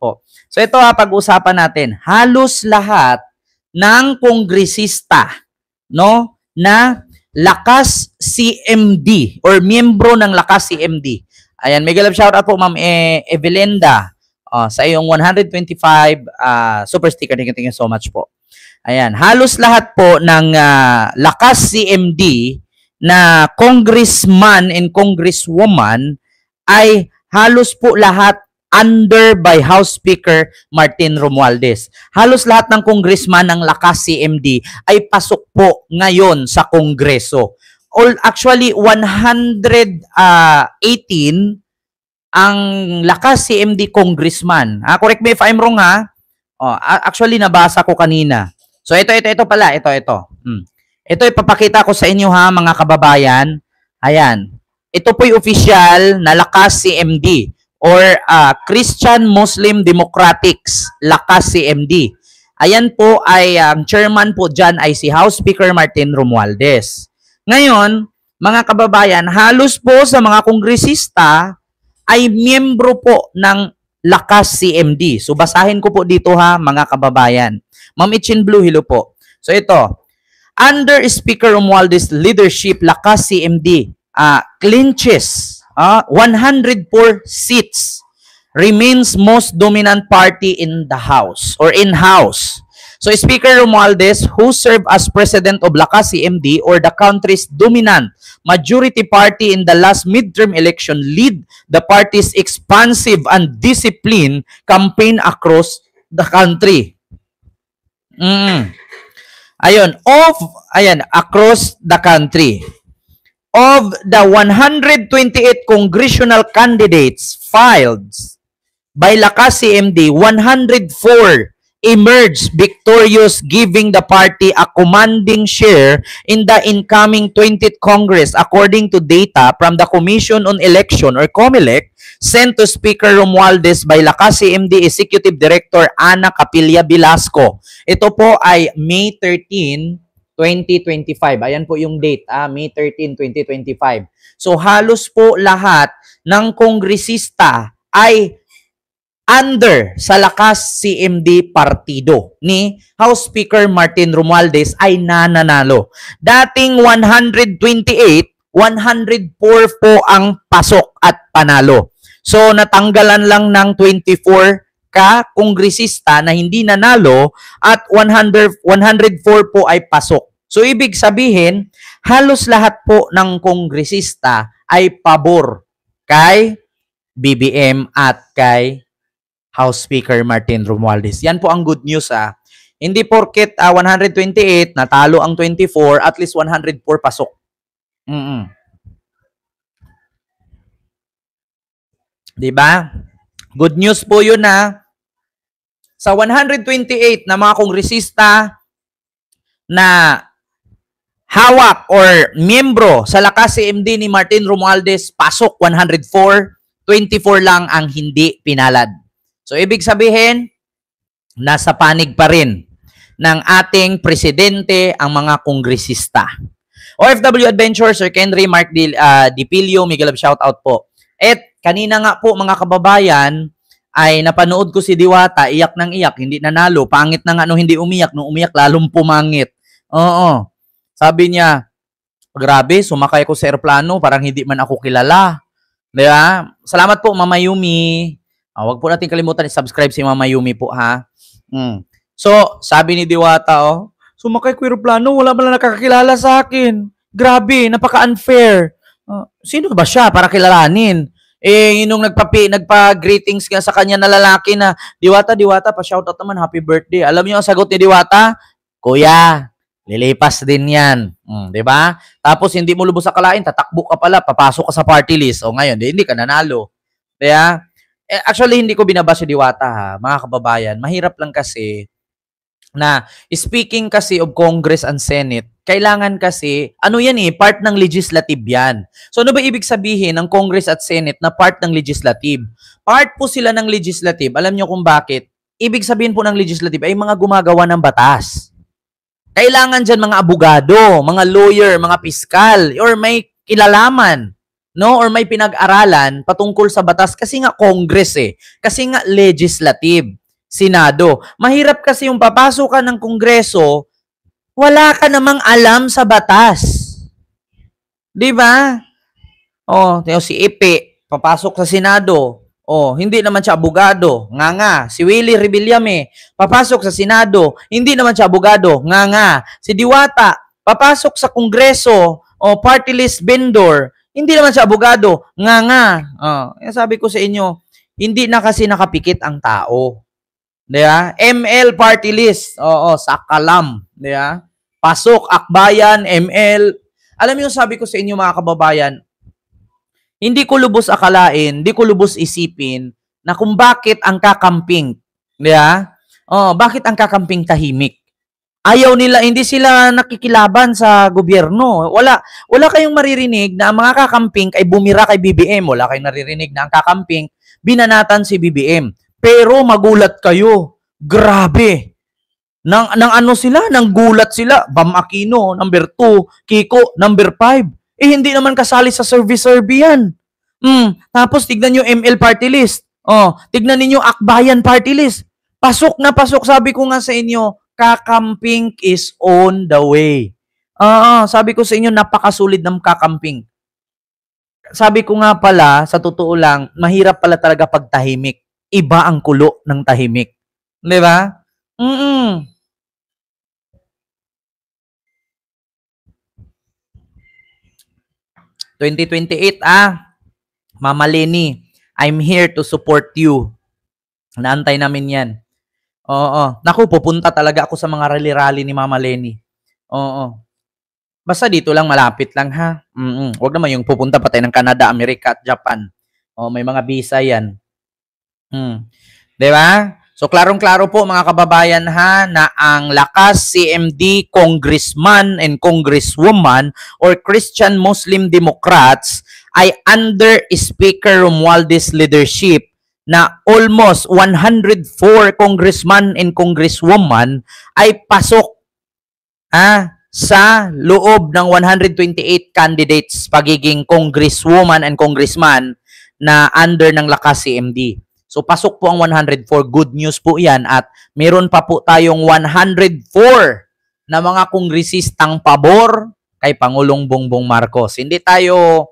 po. So ito pag-usapan natin. Halos lahat ng kongresista, no, na Lakas CMD or miyembro ng Lakas CMD. Ayan, mega love shoutout po Ma'am Evelenda sa iyong 125 super sticker. Thank you so much po. Ayan, halos lahat po ng Lakas CMD na congressman and congresswoman ay halos po lahat under by House Speaker Martin Romualdez. Halos lahat ng congressman ng Lakas CMD ay pasok po ngayon sa Kongreso. Actually, 118 ang Lakas CMD congressman. Correct me if I'm wrong ha. Actually, nabasa ko kanina. So, ito pala. Ito. Ito ipapakita ko sa inyo ha, mga kababayan. Ayan. Ito po'y official na Lakas CMD or Christian Muslim Democratics Lakas CMD. Ayan po ay ang chairman po dyan ay si House Speaker Martin Romualdez. Ngayon, mga kababayan, halos po sa mga kongresista ay miyembro po ng Lakas CMD. So basahin ko po dito ha, mga kababayan. Ma'am Itchin Blue, hello po. So ito, under Speaker Romualdez leadership, Lakas CMD clinches 104 seats, remains most dominant party in the House or in-house. So Speaker Romualdez, who served as president of Lakas CMD or the country's dominant majority party in the last midterm election, lead the party's expansive and disciplined campaign across the country. Across the country. Of the 128 congressional candidates filed by Lakas CMD, 104 emerged victorious, giving the party a commanding share in the incoming 20th Congress, according to data from the Commission on Election or COMELEC sent to Speaker Romualdez by Lakas CMD Executive Director Ana Capilla Velasco. Ito po ay May 13, 2025. Ayan po yung date, May 13, 2025. So halos po lahat ng kongresista ay under sa Lakas CMD partido ni House Speaker Martin Romualdez ay nananalo. Dating 128, 104 po ang pasok at panalo. So natanggalan lang ng 24 kongresista na hindi nanalo at 104 po ay pasok. So ibig sabihin, halos lahat po ng kongresista ay pabor kay BBM at kay House Speaker Martin Romualdez. Yan po ang good news Hindi porket 128 natalo ang 24, at least 104 pasok. Diba? Good news po yun sa 128 na mga kongresista na hawak or miyembro sa Lakas CMD ni Martin Romualdez, pasok 104, 24 lang ang hindi pinalad. So ibig sabihin, nasa panig pa rin ng ating presidente ang mga kongresista. OFW Adventure, Sir Kenry, Mark Dipilio, Miguel of shoutout po. At kanina nga po mga kababayan, ay napanood ko si Diwata, iyak ng iyak, hindi nanalo. Pangit na nga nung hindi umiyak. Nung umiyak, lalong pumangit. Oo. Sabi niya, grabe, sumakay ko sa aeroplano, parang hindi man ako kilala. Diba? Salamat po, Mama Yumi. Huwag po natin kalimutan i-subscribe si Mama Yumi po, ha? So, sabi ni Diwata, sumakay ko aeroplano, wala man lang nakakakilala sa akin. Grabe, napaka-unfair. Sino ba siya para kilalanin? Yung nagpa-greetings nga sa kanya na lalaki na, Diwata, pa-shoutout naman, happy birthday. Alam niyo ang sagot ni Diwata? Kuya, lilipas din yan. Diba? Tapos hindi mo lubos sa kalain, tatakbo ka pala, papasok ka sa party list. O ngayon, hindi ka nanalo. Kaya, actually, hindi ko binaba si Diwata, mga kababayan. Mahirap lang kasi na speaking kasi of Congress and Senate, kailangan kasi, part ng legislative yan. So ano ba ibig sabihin ng Congress at Senate na part ng legislative? Part po sila ng legislative. Alam nyo kung bakit? Ibig sabihin po ng legislative ay mga gumagawa ng batas. Kailangan dyan mga abogado, mga lawyer, mga piskal, or may kilalaman. no, or may pinag-aralan patungkol sa batas kasi nga Congress eh. Kasi nga legislative, Senado. Mahirap kasi yung papasok ka ng Kongreso, wala ka namang alam sa batas. 'Di ba? Oh, si Ipe, papasok sa Senado. Oh, hindi naman siya abogado. Nga. Si Willie Rebillame, papasok sa Senado. Hindi naman siya abogado. Nga. Si Diwata, papasok sa Kongreso. Oh, party list vendor. Hindi naman siya abogado. Nga. Oh, sabi ko sa inyo, hindi na kasi nakapikit ang tao. Diba? ML party list. Oo, sakalam. Diba? Pasok, akbayan, ML. Alam niyo, sabi ko sa inyo mga kababayan, hindi ko lubos akalain, hindi ko lubos isipin na kung bakit ang kakamping, diba? Oh, bakit ang kakamping tahimik? Ayaw nila, hindi sila nakikilaban sa gobyerno. Wala kayong maririnig na ang mga kakamping ay bumira kay BBM. Wala kayong naririnig na ang kakamping binanatan si BBM. Pero magulat kayo. Grabe. Nang ano sila, nang gulat sila. Bam Aquino, number 2. Kiko, number 5. Hindi naman kasali sa survey yan. Tapos tignan nyo ML party list. Oh, tignan niyo Akbayan party list. Pasok na pasok. Sabi ko nga sa inyo, kakamping is on the way. Sabi ko sa inyo, napakasulid ng kakamping. Sabi ko nga pala, sa totoo lang, mahirap pala talaga pag tahimik. Iba ang kulo ng tahimik. Di ba? 2028, Mama Lenny, I'm here to support you. Naantay namin yan. Oo. Naku, pupunta talaga ako sa mga rally-rally ni Mama Lenny. Oo. Basta dito lang, malapit lang ha. Huwag naman yung pupunta pa tayo ng Canada, Amerika at Japan. May mga visa yan. Diba? So, klarong-klaro po mga kababayan ha, na ang Lakas CMD Congressman and Congresswoman or Christian Muslim Democrats ay under Speaker Romualdez leadership na almost 104 congressman and congresswoman ay pasok sa loob ng 128 candidates pagiging congresswoman and congressman na under ng Lakas CMD. So, pasok po ang 104. Good news po yan. At meron pa po tayong 104 na mga kongresistang pabor kay Pangulong Bongbong Marcos. Hindi tayo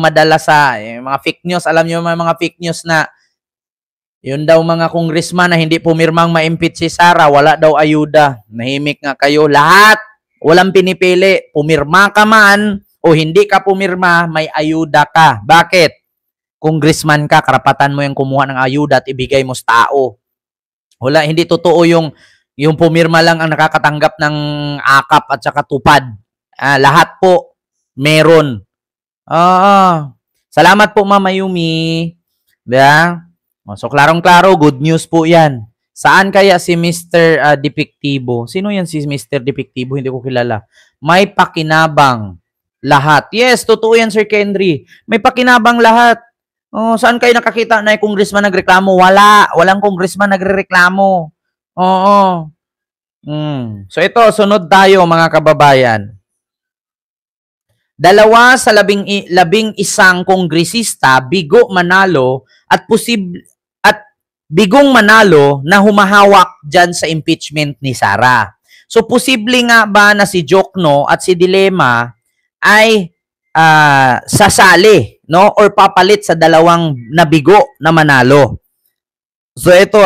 madala sa mga fake news. Alam niyo mga fake news na yun daw mga congressman na hindi pumirmang ma-impeach si Sara, wala daw ayuda. Nahimik nga kayo. Lahat, walang pinipili. Pumirma ka man o hindi ka pumirma, may ayuda ka. Bakit? Congressman ka, karapatan mo yung kumuha ng ayuda at ibigay mo sa tao. Wala, hindi totoo yung pumirma lang ang nakakatanggap ng akap at saka tupad. Lahat po, meron. Salamat po, Mama Yumi. Diba? So, klarong-klaro, good news po yan. Saan kaya si Mr. Depektibo? Sino yan si Mr. Depektibo? Hindi ko kilala. May pakinabang lahat. Yes, totoo yan, Sir Kendry. May pakinabang lahat. Saan kayo nakakita na yung congressman nagreklamo? Walang congressman nagrereklamo. So ito, sunod tayo mga kababayan. 2 sa 11 kongresista, bigo manalo at bigong manalo na humahawak dyan sa impeachment ni Sara. So posible nga ba na si Jokno at si Dilema ay sasali, no, or papalit sa dalawang nabigo na manalo. So ito